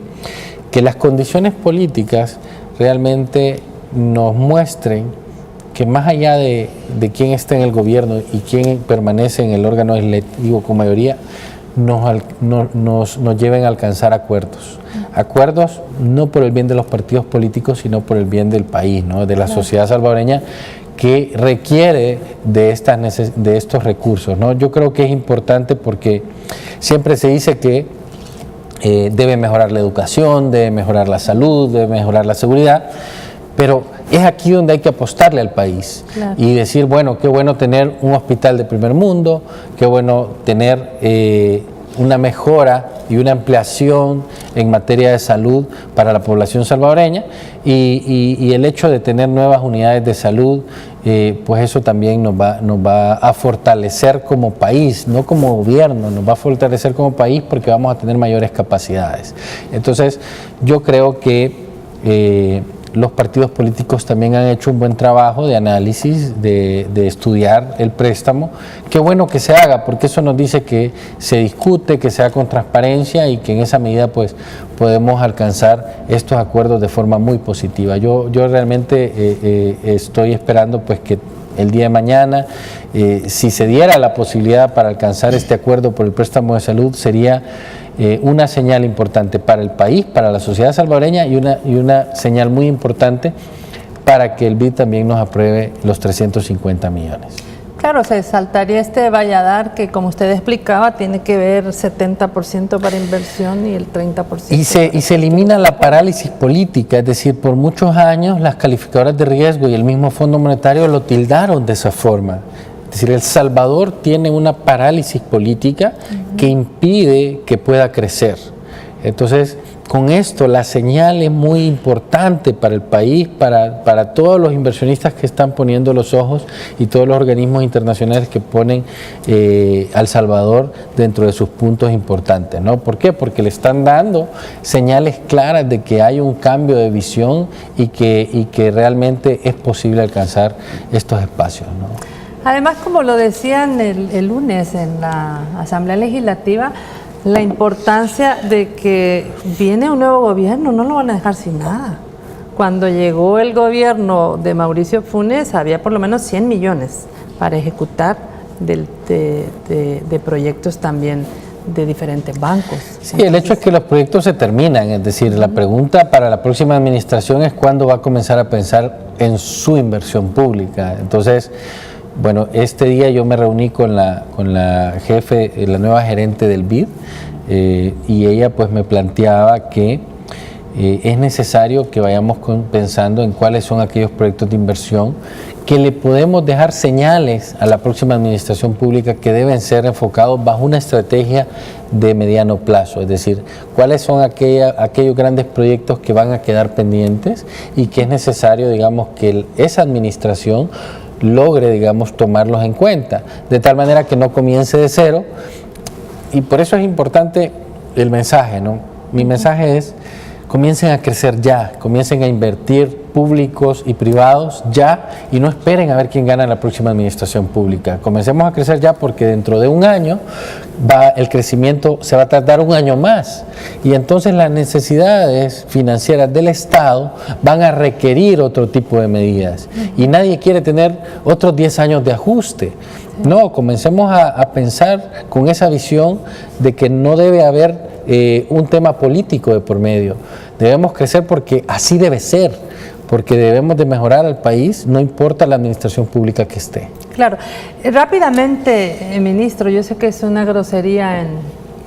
las condiciones políticas realmente nos muestren que más allá de quién está en el gobierno y quién permanece en el órgano legislativo con mayoría, nos lleven a alcanzar acuerdos. Acuerdos no por el bien de los partidos políticos, sino por el bien del país, ¿no? De la sociedad salvadoreña, que requiere de estos recursos, ¿no? Yo creo que es importante porque siempre se dice que debe mejorar la educación, debe mejorar la salud, debe mejorar la seguridad, pero es aquí donde hay que apostarle al país y decir, bueno, qué bueno tener un hospital de primer mundo, qué bueno tener una mejora y una ampliación en materia de salud para la población salvadoreña y el hecho de tener nuevas unidades de salud, pues eso también nos va a fortalecer como país, no como gobierno, nos va a fortalecer como país porque vamos a tener mayores capacidades. Entonces, yo creo que los partidos políticos también han hecho un buen trabajo de análisis, de estudiar el préstamo. Qué bueno que se haga, porque eso nos dice que se discute, que se haga con transparencia y que en esa medida pues podemos alcanzar estos acuerdos de forma muy positiva. Yo realmente estoy esperando pues que el día de mañana, si se diera la posibilidad para alcanzar este acuerdo por el préstamo de salud, sería una señal importante para el país, para la sociedad salvadoreña y una señal muy importante para que el BID también nos apruebe los 350 millones.
Claro, se saltaría este valladar que, como usted explicaba, tiene que ver 70% para inversión y el 30%. Y
se elimina la parálisis política, es decir, por muchos años las calificadoras de riesgo y el mismo Fondo Monetario lo tildaron de esa forma. Es decir, El Salvador tiene una parálisis política que impide que pueda crecer. Entonces, con esto la señal es muy importante para el país, para todos los inversionistas que están poniendo los ojos y todos los organismos internacionales que ponen al Salvador dentro de sus puntos importantes, ¿no? ¿Por qué? Porque le están dando señales claras de que hay un cambio de visión y que realmente es posible alcanzar estos espacios, ¿no?
Además, como lo decían el lunes en la Asamblea Legislativa, la importancia de que viene un nuevo gobierno, no lo van a dejar sin nada. Cuando llegó el gobierno de Mauricio Funes, había por lo menos 100 millones para ejecutar de proyectos también de diferentes bancos.
Sí, el hecho es que los proyectos se terminan, es decir, la pregunta para la próxima administración es cuándo va a comenzar a pensar en su inversión pública. Entonces, bueno, este día yo me reuní con la jefe, la nueva gerente del BID, y ella pues me planteaba que es necesario que vayamos pensando en cuáles son aquellos proyectos de inversión que le podemos dejar señales a la próxima administración pública que deben ser enfocados bajo una estrategia de mediano plazo, es decir, cuáles son aquellos grandes proyectos que van a quedar pendientes y que es necesario, digamos, que esa administración logre, digamos, tomarlos en cuenta, de tal manera que no comience de cero. Y por eso es importante el mensaje, ¿no? Mi mensaje es, comiencen a crecer ya, comiencen a invertir públicos y privados ya y no esperen a ver quién gana la próxima administración pública. Comencemos a crecer ya porque dentro de un año el crecimiento se va a tardar un año más y entonces las necesidades financieras del Estado van a requerir otro tipo de medidas y nadie quiere tener otros 10 años de ajuste. No, comencemos a pensar con esa visión de que no debe haber un tema político de por medio. Debemos crecer porque así debe ser, porque debemos de mejorar al país, no importa la administración pública que esté.
Claro. Rápidamente, ministro, yo sé que es una grosería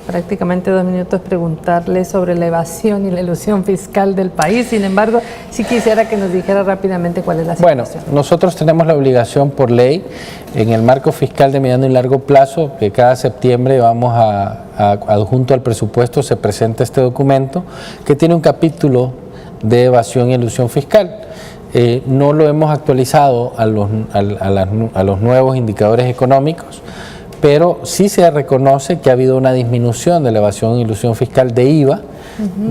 prácticamente 2 minutos preguntarle sobre la evasión y la elusión fiscal del país. Sin embargo, sí quisiera que nos dijera rápidamente cuál es la situación.
Bueno, nosotros tenemos la obligación por ley, en el marco fiscal de mediano y largo plazo, que cada septiembre adjunto al presupuesto se presenta este documento, que tiene un capítulo de evasión y elusión fiscal. No lo hemos actualizado a los nuevos indicadores económicos, pero sí se reconoce que ha habido una disminución de la evasión y elusión fiscal de IVA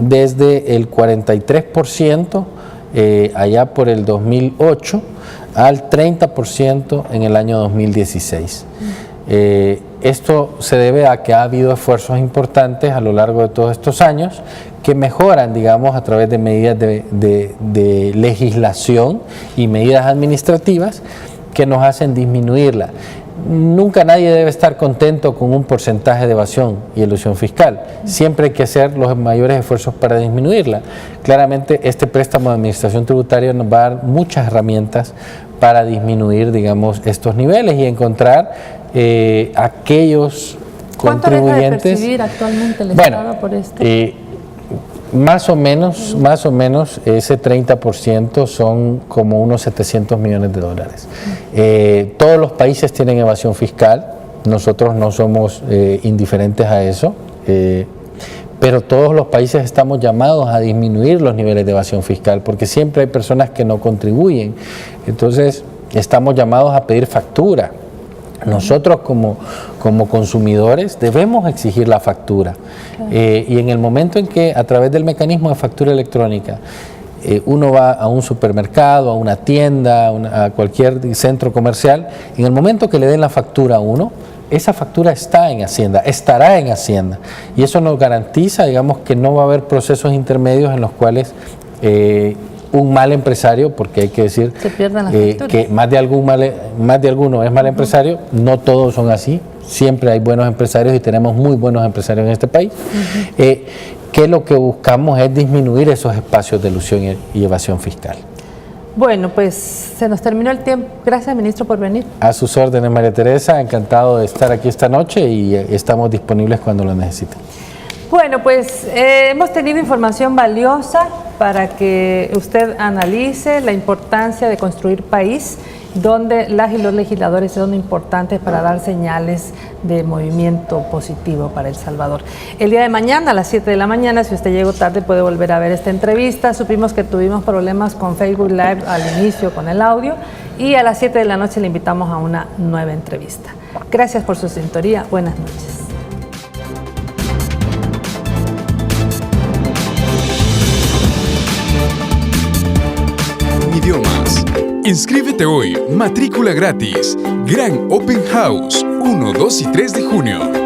desde el 43% allá por el 2008 al 30% en el año 2016. Esto se debe a que ha habido esfuerzos importantes a lo largo de todos estos años que mejoran, digamos, a través de medidas de legislación y medidas administrativas que nos hacen disminuirla. Nunca nadie debe estar contento con un porcentaje de evasión y elusión fiscal. Siempre hay que hacer los mayores esfuerzos para disminuirla. Claramente, este préstamo de administración tributaria nos va a dar muchas herramientas para disminuir, digamos, estos niveles y encontrar aquellos contribuyentes.
¿Cuánto deja de percibir actualmente el Estado por esto?
Más o menos ese 30% son como unos 700 millones de dólares. Todos los países tienen evasión fiscal, nosotros no somos indiferentes a eso, pero todos los países estamos llamados a disminuir los niveles de evasión fiscal porque siempre hay personas que no contribuyen. Entonces estamos llamados a pedir factura. Nosotros como consumidores debemos exigir la factura y en el momento en que a través del mecanismo de factura electrónica uno va a un supermercado, a una tienda, a cualquier centro comercial, en el momento que le den la factura a uno, esa factura está en Hacienda, estará en Hacienda y eso nos garantiza, digamos, que no va a haber procesos intermedios en los cuales un mal empresario, porque hay que decir que más de alguno es mal empresario, no todos son así, siempre hay buenos empresarios y tenemos muy buenos empresarios en este país, que lo que buscamos es disminuir esos espacios de elusión y evasión fiscal.
Bueno, pues se nos terminó el tiempo. Gracias, ministro, por venir.
A sus órdenes, María Teresa, encantado de estar aquí esta noche y estamos disponibles cuando lo necesiten.
Bueno, pues hemos tenido información valiosa para que usted analice la importancia de construir país, donde las y los legisladores son importantes para dar señales de movimiento positivo para El Salvador. El día de mañana a las 7 de la mañana, si usted llegó tarde, puede volver a ver esta entrevista. Supimos que tuvimos problemas con Facebook Live al inicio con el audio y a las 7 de la noche le invitamos a una nueva entrevista. Gracias por su sintonía. Buenas noches.
Idiomas. Inscríbete hoy, matrícula gratis. Gran Open House, 1, 2 y 3 de junio.